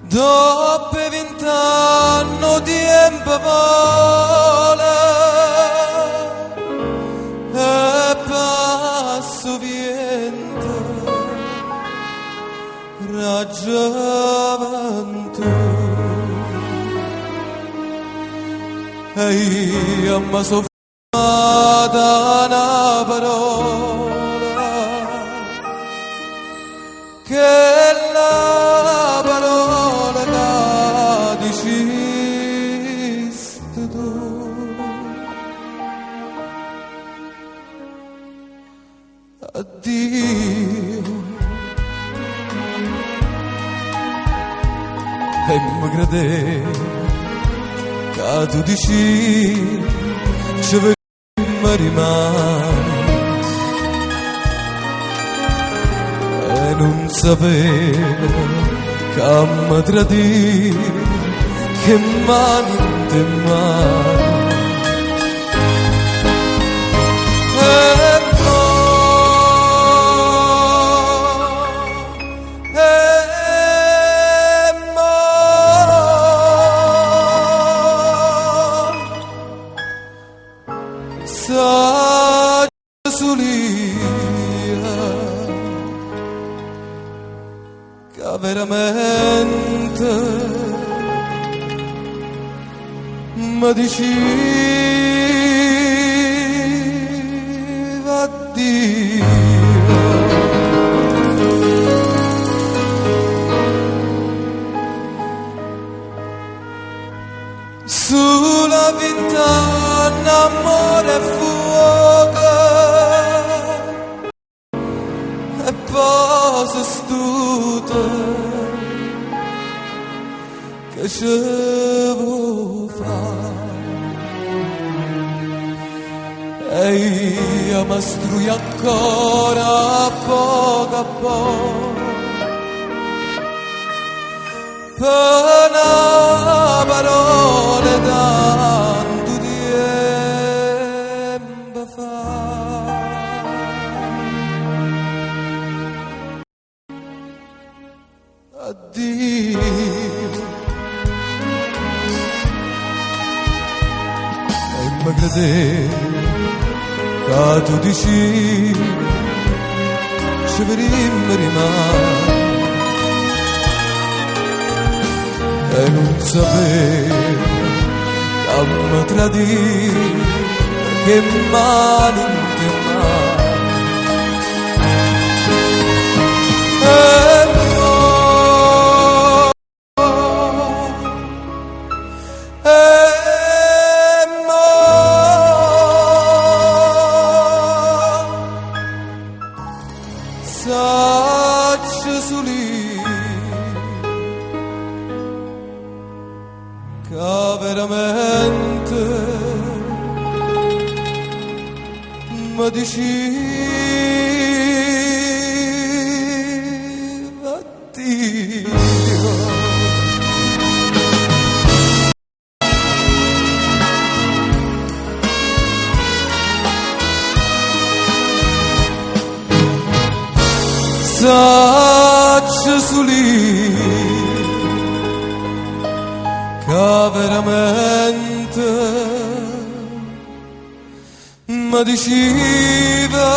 Dopo 20 anni tempo vola e passo vento raggiavento e io mi sono fermata una parola che la parola che dicesti tu. Addio e mi credevo che tu dici ci vedremo rimane e non sapevo che mi tradire che mani te mani sa solia che veramente mi diceva addio. Sulla vent'anni amore e fuoco e poi sei stuta che ci vuoi fare e io mi struio ancora a poco per una parola tanto tempo fa. Addio e mi credevo che tu dici ci vedremo rimane e non sapevo che mi tradire che mani che mani e sacci solì che veramente mi diceva addio. Sacci solì che veramente mi diceva